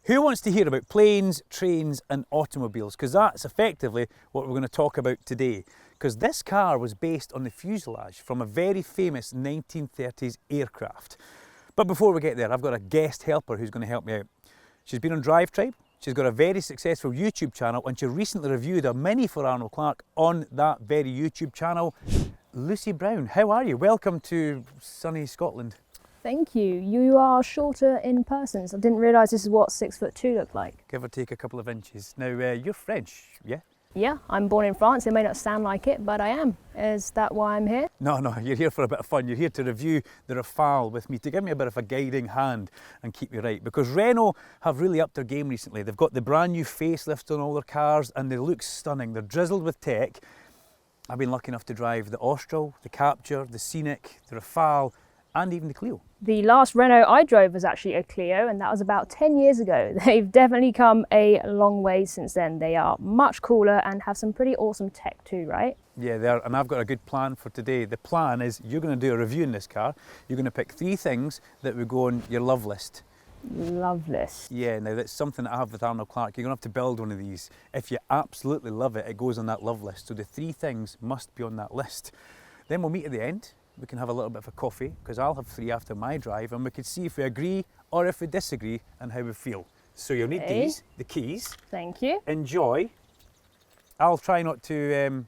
Who wants to hear about planes, trains and automobiles? Because that's effectively what we're going to talk about today. Because this car was based on the fuselage from a very famous 1930s aircraft. But before we get there, I've got a guest helper who's going to help me out. She's been on DriveTribe, she's got a very successful YouTube channel, and she recently reviewed a Mini for Arnold Clark on that very YouTube channel. Lucy Brown, how are you? Welcome to sunny Scotland. Thank you. You are shorter in person, so I didn't realise this is what 6'2" looked like. Give or take a couple of inches. Now, you're French, yeah? Yeah, I'm born in France. It may not sound like it, but I am. Is that why I'm here? No, you're here for a bit of fun. You're here to review the Rafale with me, to give me a bit of a guiding hand and keep me right. Because Renault have really upped their game recently. They've got the brand new facelift on all their cars and they look stunning. They're drizzled with tech. I've been lucky enough to drive the Austral, the Captur, the Scenic, the Rafale, and even the Clio. The last Renault I drove was actually a Clio, and that was about 10 years ago. They've definitely come a long way since then. They are much cooler and have some pretty awesome tech too, right? Yeah, they are, and I've got a good plan for today. The plan is you're going to do a review in this car. You're going to pick 3 things that would go on your love list. Love list. Yeah, now that's something that I have with Arnold Clark. You're going to have to build one of these. If you absolutely love it, it goes on that love list. So the 3 things must be on that list. Then we'll meet at the end. We can have a little bit of a coffee, because I'll have 3 after my drive, and we can see if we agree or if we disagree and how we feel. So you'll need these, the keys. Thank you. Enjoy. I'll try not to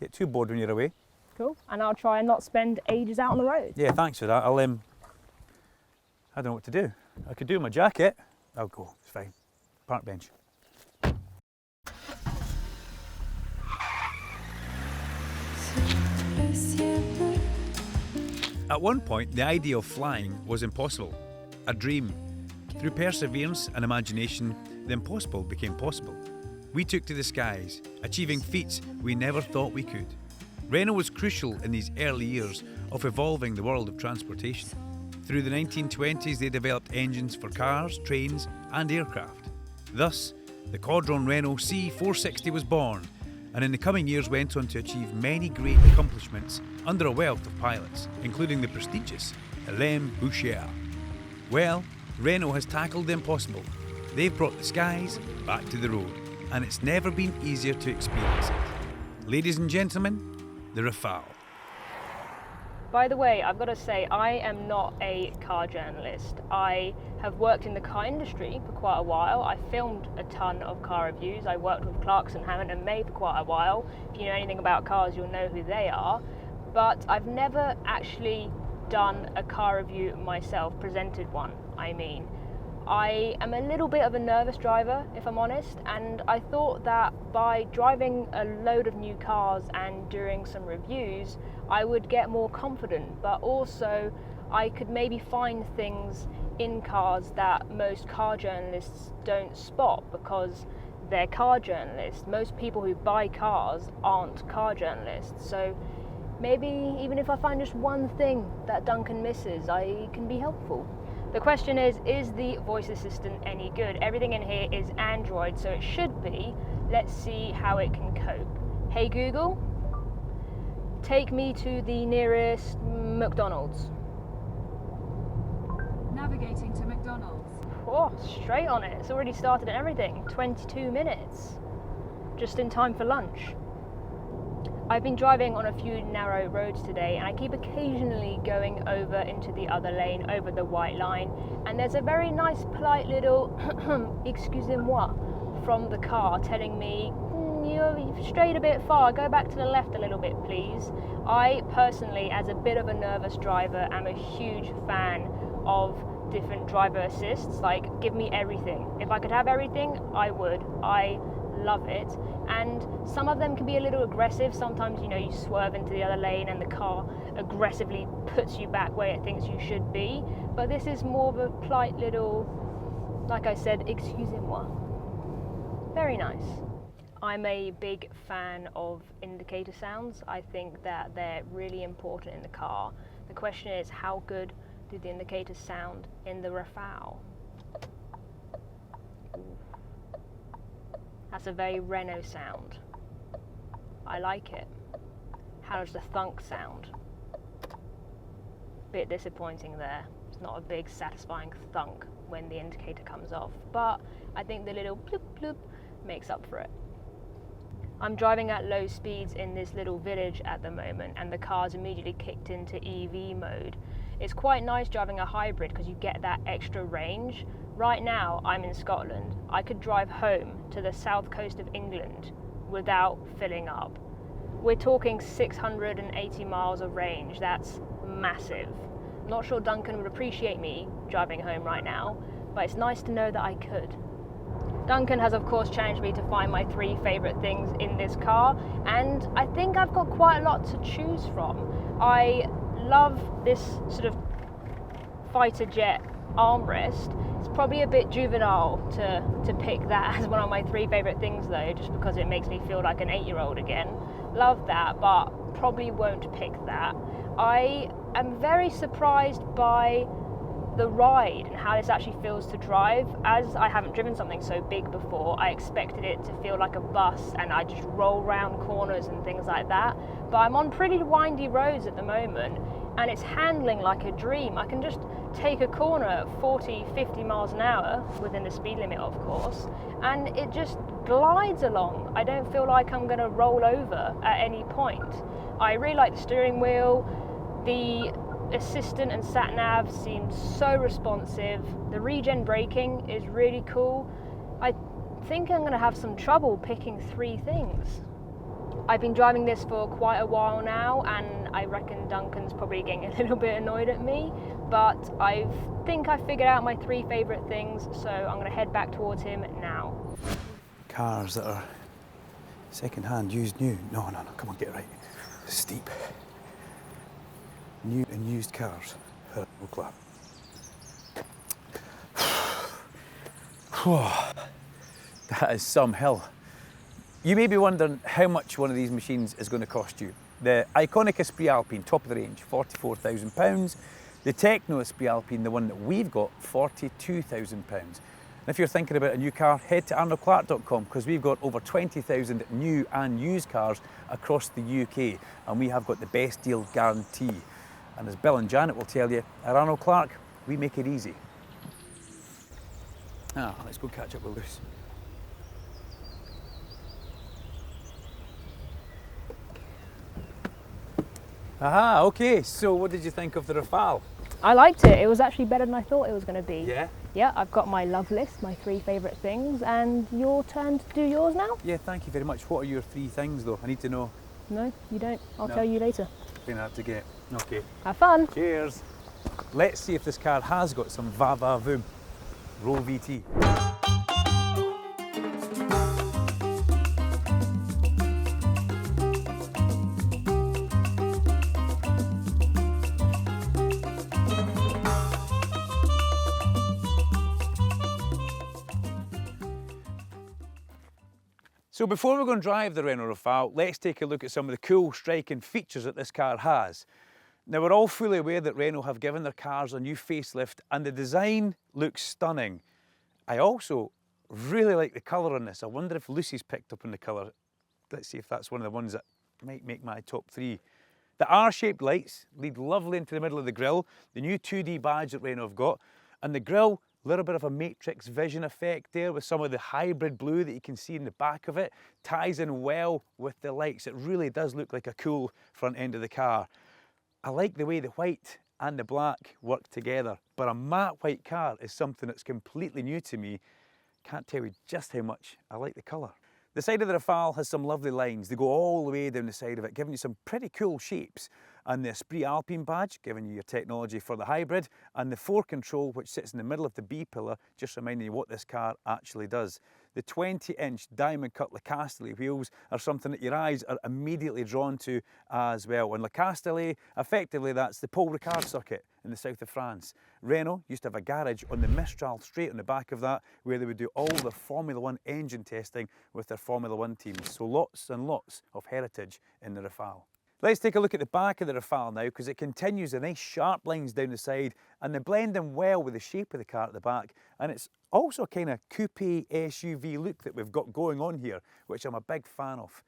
get too bored when you're away. Cool. And I'll try and not spend ages out on the road. Yeah, thanks for that. I don't know what to do. I could do my jacket. I'll go, it's fine. Park bench. At one point, the idea of flying was impossible, a dream. Through perseverance and imagination, the impossible became possible. We took to the skies, achieving feats we never thought we could. Renault was crucial in these early years of evolving the world of transportation. Through the 1920s, they developed engines for cars, trains and aircraft. Thus, the Caudron Renault C460 was born, and in the coming years went on to achieve many great accomplishments under a wealth of pilots, including the prestigious Alain Bouchard. Well, Renault has tackled the impossible. They've brought the skies back to the road, and it's never been easier to experience it. Ladies and gentlemen, the Rafale. By the way, I've got to say, I am not a car journalist. I have worked in the car industry for quite a while. I filmed a ton of car reviews. I worked with Clarkson, Hammond and May for quite a while. If you know anything about cars, you'll know who they are. But I've never actually done a car review myself, presented one, I mean. I am a little bit of a nervous driver, if I'm honest, and I thought that by driving a load of new cars and doing some reviews, I would get more confident, but also I could maybe find things in cars that most car journalists don't spot because they're car journalists. Most people who buy cars aren't car journalists, so maybe even if I find just one thing that Duncan misses, I can be helpful. The question is the voice assistant any good? Everything in here is Android, so it should be. Let's see how it can cope. Hey Google, take me to the nearest McDonald's. Navigating to McDonald's. Oh, straight on it. It's already started and everything. 22 minutes. Just in time for lunch. I've been driving on a few narrow roads today, and I keep occasionally going over into the other lane, over the white line, and there's a very nice polite little excusez-moi from the car telling me, you've strayed a bit far, go back to the left a little bit please. I personally, as a bit of a nervous driver, am a huge fan of different driver assists. Like, give me everything. If I could have everything, I would. I love it. And some of them can be a little aggressive. Sometimes, you know, you swerve into the other lane and the car aggressively puts you back where it thinks you should be. But this is more of a polite little, like I said, excusez-moi. Very nice. I'm a big fan of indicator sounds. I think that they're really important in the car. The question is, how good do the indicators sound in the Rafale? That's a very Renault sound. I like it. How does the thunk sound? Bit disappointing there. It's not a big satisfying thunk. when the indicator comes off, but I think the little bloop bloop makes up for it. I'm driving at low speeds in this little village at the moment, and the car's immediately kicked into EV mode. It's quite nice driving a hybrid because you get that extra range. Right now I'm in Scotland. I could drive home to the south coast of England without filling up. We're talking 680 miles of range. That's massive. Not sure Duncan would appreciate me driving home right now, but it's nice to know that I could. Duncan has of course challenged me to find my 3 favourite things in this car, and I think I've got quite a lot to choose from. I love this sort of fighter jet armrest. It's probably a bit juvenile to pick that as one of my 3 favourite things though, just because it makes me feel like an 8-year-old again. Love that, but probably won't pick that. I am very surprised by the ride and how this actually feels to drive. As I haven't driven something so big before, I expected it to feel like a bus and I just roll around corners and things like that. But I'm on pretty windy roads at the moment and it's handling like a dream. I can just take a corner at 40, 50 miles an hour, within the speed limit of course, and it just glides along. I don't feel like I'm going to roll over at any point. I really like the steering wheel. The assistant and sat nav seems so responsive. The regen braking is really cool. I think I'm going to have some trouble picking 3 things. I've been driving this for quite a while now and I reckon Duncan's probably getting a little bit annoyed at me, but I think I figured out my 3 favourite things, so I'm going to head back towards him now. Cars that are second-hand, used, new. No, come on, get it right. Steep. New and used cars. Renault Clark. That is some hill. You may be wondering how much one of these machines is going to cost you. The iconic Esprit Alpine, top of the range, £44,000. The Techno Esprit Alpine, the one that we've got, £42,000. And if you're thinking about a new car, head to arnoldclark.com because we've got over 20,000 new and used cars across the UK, and we have got the best deal guarantee. And as Bill and Janet will tell you, at Arnold Clark, we make it easy. Let's go catch up with Luce. Aha, okay, so what did you think of the Rafale? I liked it. It was actually better than I thought it was going to be. Yeah? Yeah, I've got my love list, my 3 favourite things, and your turn to do yours now? Yeah, thank you very much. What are your 3 things though? I need to know. No, you don't. I'll No. tell you later. Gonna have to get. Okay. Have fun. Cheers. Let's see if this car has got some va-va-voom. Roll VT. So before we go and drive the Renault Rafale, let's take a look at some of the cool, striking features that this car has. Now we're all fully aware that Renault have given their cars a new facelift and the design looks stunning. I also really like the colour on this. I wonder if Lucy's picked up on the colour. Let's see if that's one of the ones that might make my top 3. The R-shaped lights lead lovely into the middle of the grille, the new 2D badge that Renault have got, and the grille, a little bit of a matrix vision effect there with some of the hybrid blue that you can see in the back of it, ties in well with the lights. It really does look like a cool front end of the car. I like the way the white and the black work together, but a matte white car is something that's completely new to me. Can't tell you just how much I like the colour. The side of the Rafale has some lovely lines. They go all the way down the side of it, giving you some pretty cool shapes. And the Esprit Alpine badge, giving you your technology for the hybrid, and the 4Control, which sits in the middle of the B pillar, just reminding you what this car actually does. The 20-inch diamond cut Le Castellet wheels are something that your eyes are immediately drawn to as well. And Le Castellet, effectively that's the Paul Ricard circuit in the south of France. Renault used to have a garage on the Mistral straight on the back of that where they would do all their Formula 1 engine testing with their Formula 1 teams. So lots and lots of heritage in the Rafale. Let's take a look at the back of the Rafale now because it continues the nice sharp lines down the side and they blend in well with the shape of the car at the back, and it's also a kind of coupe SUV look that we've got going on here, which I'm a big fan of.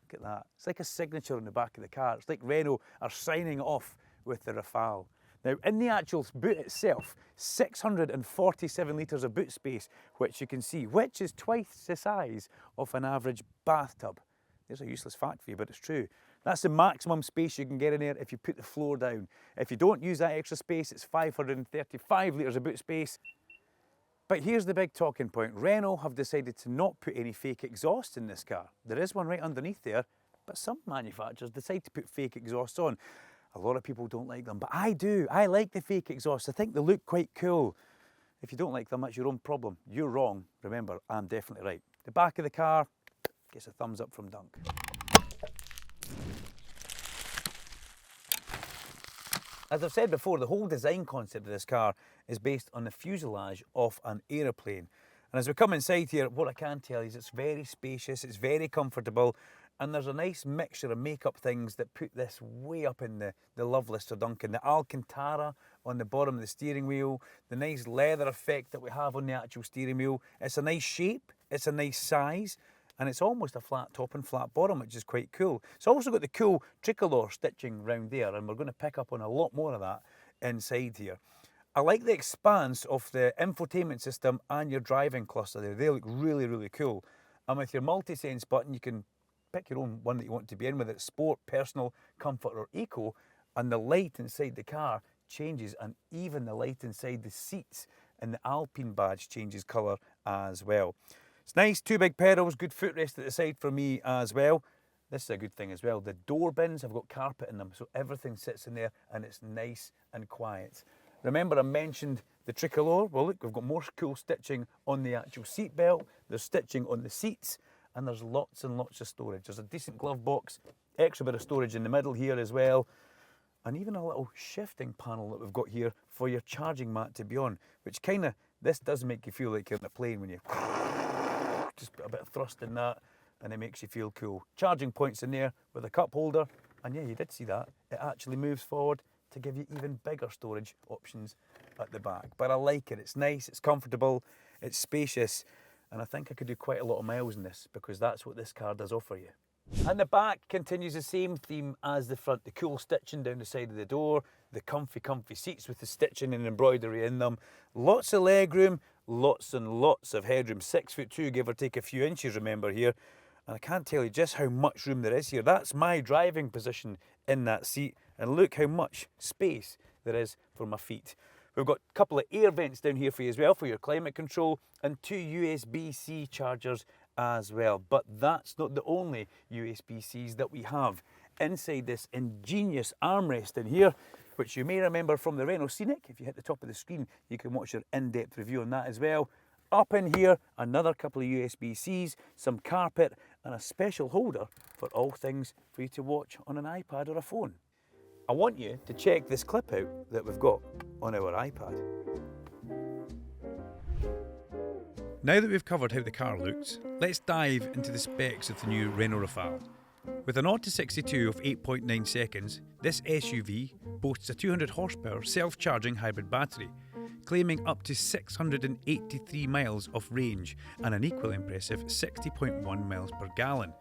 Look at that. It's like a signature on the back of the car. It's like Renault are signing off with the Rafale. Now, in the actual boot itself, 647 litres of boot space, which you can see, which is twice the size of an average bathtub. There's a useless fact for you, but it's true. That's the maximum space you can get in there if you put the floor down. If you don't use that extra space, it's 535 litres of boot space. But here's the big talking point. Renault have decided to not put any fake exhaust in this car. There is one right underneath there, but some manufacturers decide to put fake exhaust on. A lot of people don't like them, but I do. I like the fake exhaust. I think they look quite cool. If you don't like them, that's your own problem. You're wrong. Remember, I'm definitely right. The back of the car gets a thumbs up from Dunk. As I've said before, the whole design concept of this car is based on the fuselage of an aeroplane. And as we come inside here, what I can tell you is it's very spacious, it's very comfortable, and there's a nice mixture of make-up things that put this way up in the love list of Duncan. The Alcantara on the bottom of the steering wheel, the nice leather effect that we have on the actual steering wheel. It's a nice shape, it's a nice size, and it's almost a flat top and flat bottom, which is quite cool. It's also got the cool tricolor stitching round there, and we're going to pick up on a lot more of that inside here. I like the expanse of the infotainment system and your driving cluster there. They look really, really cool. And with your multi-sense button, you can pick your own one that you want to be in, whether it's sport, personal, comfort or eco, and the light inside the car changes, and even the light inside the seats and the Alpine badge changes colour as well. It's nice, two big pedals, good footrest at the side for me as well. This is a good thing as well. The door bins have got carpet in them, so everything sits in there and it's nice and quiet. Remember I mentioned the tricolor? Well look, we've got more cool stitching on the actual seat belt, there's stitching on the seats, and there's lots and lots of storage. There's a decent glove box, extra bit of storage in the middle here as well, and even a little shifting panel that we've got here for your charging mat to be on, which this does make you feel like you're in a plane when you just put a bit of thrust in that, and it makes you feel cool. Charging points in there with a cup holder, and yeah, you did see that. It actually moves forward to give you even bigger storage options at the back. But I like it, it's nice, it's comfortable, it's spacious, and I think I could do quite a lot of miles in this because that's what this car does offer you. And the back continues the same theme as the front. The cool stitching down the side of the door, the comfy seats with the stitching and embroidery in them. Lots of legroom, lots and lots of headroom. 6'2", give or take a few inches, remember here. And I can't tell you just how much room there is here. That's my driving position in that seat. And look how much space there is for my feet. We've got a couple of air vents down here for you as well, for your climate control, and 2 USB-C chargers as well. But that's not the only USB-Cs that we have. Inside this ingenious armrest in here, which you may remember from the Renault Scenic. If you hit the top of the screen, you can watch your in-depth review on that as well. Up in here, another couple of USB-Cs, some carpet, and a special holder for all things for you to watch on an iPad or a phone. I want you to check this clip out that we've got on our iPad. Now that we've covered how the car looks, let's dive into the specs of the new Renault Rafale. With an 0 to 62 of 8.9 seconds, this SUV boasts a 200 horsepower self-charging hybrid battery, claiming up to 683 miles of range and an equally impressive 60.1 miles per gallon.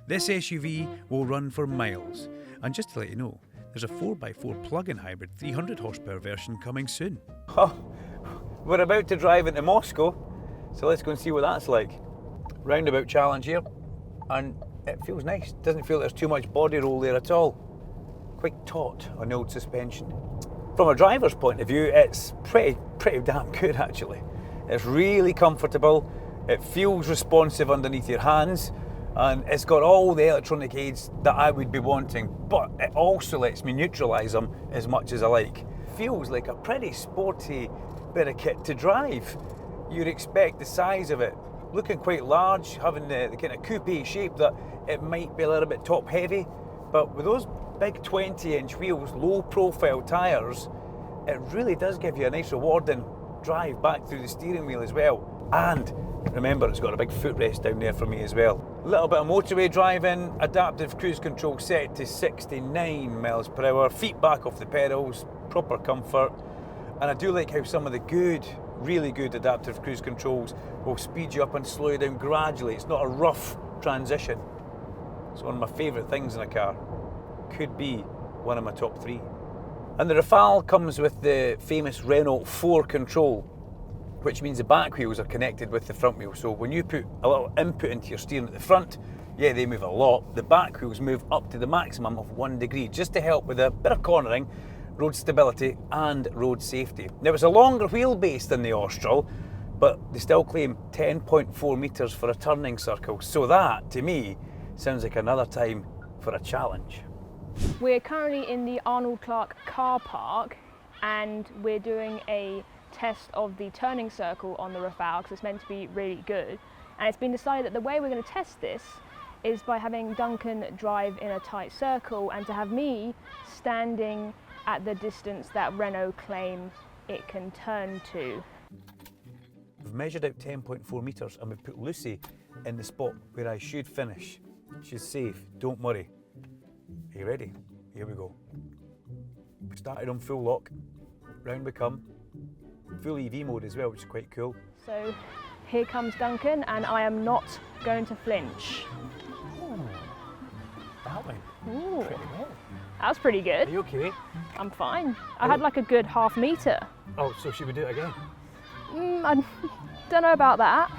This SUV will run for miles, and just to let you know, there's a 4x4 plug-in hybrid 300 horsepower version coming soon. Oh, we're about to drive into Moscow, so let's go and see what that's like. Roundabout challenge here, and it feels nice. Doesn't feel there's too much body roll there at all. Quite taut on the old suspension. From a driver's point of view, it's pretty damn good actually. It's really comfortable, it feels responsive underneath your hands, and it's got all the electronic aids that I would be wanting, but it also lets me neutralise them as much as I like. Feels like a pretty sporty bit of kit to drive. You'd expect the size of it looking quite large, having the kind of coupe shape that it might be a little bit top heavy, but with those big 20-inch wheels, low profile tyres, it really does give you a nice rewarding drive back through the steering wheel as well. And remember, it's got a big footrest down there for me as well. A little bit of motorway driving, adaptive cruise control set to 69 miles per hour, feet back off the pedals, proper comfort. And I do like how some of the really good adaptive cruise controls will speed you up and slow you down gradually. It's not a rough transition. It's one of my favourite things in a car. Could be one of my top 3. And the Rafale comes with the famous Renault 4 control, which means the back wheels are connected with the front wheels. So when you put a little input into your steering at the front, yeah, they move a lot. The back wheels move up to the maximum of 1 degree, just to help with a bit of cornering, road stability and road safety. Now it's a longer wheelbase than the Austral, but they still claim 10.4 metres for a turning circle. So that, to me, sounds like another time for a challenge. We're currently in the Arnold Clark car park and we're doing a test of the turning circle on the Rafale because it's meant to be really good. And it's been decided that the way we're going to test this is by having Duncan drive in a tight circle and to have me standing at the distance that Renault claim it can turn to. We've measured out 10.4 metres and we've put Lucy in the spot where I should finish. She's safe, don't worry. Are you ready? Here we go. We started on full lock, round we come. Full EV mode as well, which is quite cool. So here comes Duncan and I am not going to flinch. Oh, that went pretty well. That was pretty good. Are you okay? I'm fine. I had like a good half metre. Oh, so should we do it again? I don't know about that.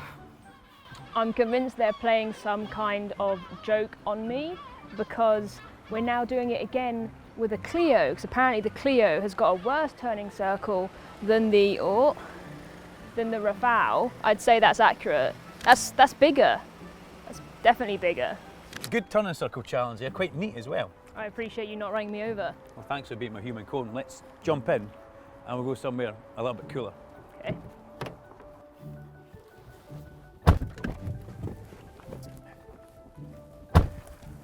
I'm convinced they're playing some kind of joke on me because we're now doing it again with a Clio, because apparently the Clio has got a worse turning circle than the Rafale. I'd say that's accurate. That's bigger. That's definitely bigger. Good turning circle challenge, yeah, quite neat as well. I appreciate you not running me over. Well, thanks for beating my human cone. Let's jump in and we'll go somewhere a little bit cooler. Okay.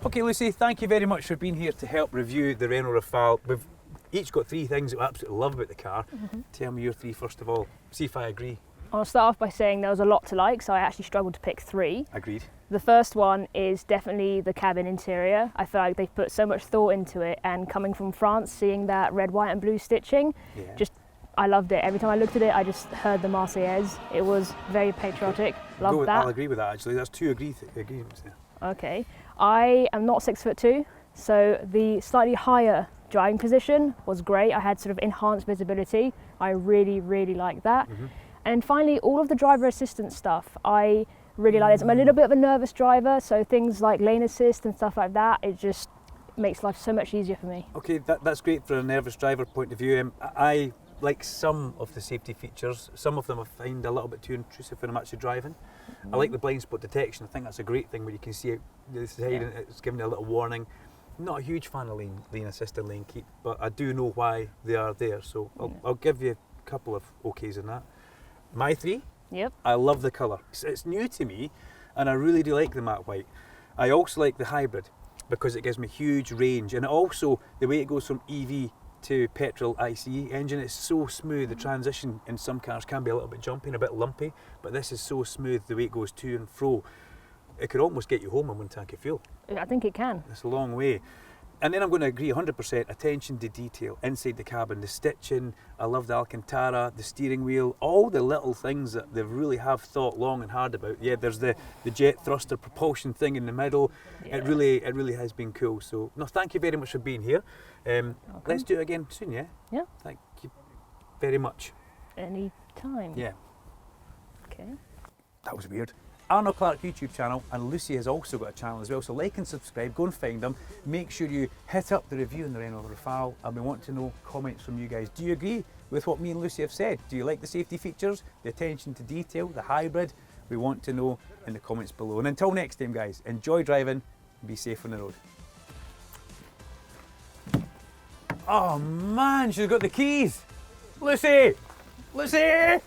Okay, Lucy, thank you very much for being here to help review the Renault Rafale. We've each got 3 things that we absolutely love about the car. Tell me your 3 first of all. See if I agree. I'll start off by saying there was a lot to like, so I actually struggled to pick 3. Agreed. The first one is definitely the cabin interior. I feel like they've put so much thought into it, and coming from France, seeing that red, white and blue stitching, I loved it. Every time I looked at it, I just heard the Marseillaise. It was very patriotic. Loved that. I'll agree with that actually. That's 2 agreements there. Okay. I am not 6'2", so the slightly higher driving position was great. I had sort of enhanced visibility. I really, really liked that. And finally, all of the driver assistance stuff, I really like this. I'm a little bit of a nervous driver, so things like lane assist and stuff like that, it just makes life so much easier for me. Okay, that's great for a nervous driver point of view. I like some of the safety features. Some of them I find a little bit too intrusive when I'm actually driving. I like the blind spot detection. I think that's a great thing where you can see out the side and it's giving you a little warning. I'm not a huge fan of lane assist and lane keep, but I do know why they are there, so I'll give you a couple of okays in that. My 3? Yep. I love the colour. It's new to me and I really do like the matte white. I also like the hybrid because it gives me huge range, and also the way it goes from EV to petrol ICE engine, it's so smooth. The transition in some cars can be a little bit jumpy and a bit lumpy, but this is so smooth the way it goes to and fro. It could almost get you home in 1 tank of fuel. I think it can. It's a long way. And then I'm going to agree 100%, attention to detail inside the cabin, the stitching, I love the Alcantara, the steering wheel, all the little things that they really have thought long and hard about. Yeah, there's the jet thruster propulsion thing in the middle. Yeah. It really has been cool. So, no, thank you very much for being here. Let's do it again soon, yeah? Yeah. Thank you very much. Any time. Yeah. Okay. That was weird. Arnold Clark YouTube channel, and Lucy has also got a channel as well, so like and subscribe, go and find them. Make sure you hit up the review on the Renault Rafale, and we want to know comments from you guys. Do you agree with what me and Lucy have said? Do you like the safety features, the attention to detail, the hybrid? We want to know in the comments below. And until next time guys, enjoy driving and be safe on the road. Oh man, she's got the keys! Lucy! Lucy!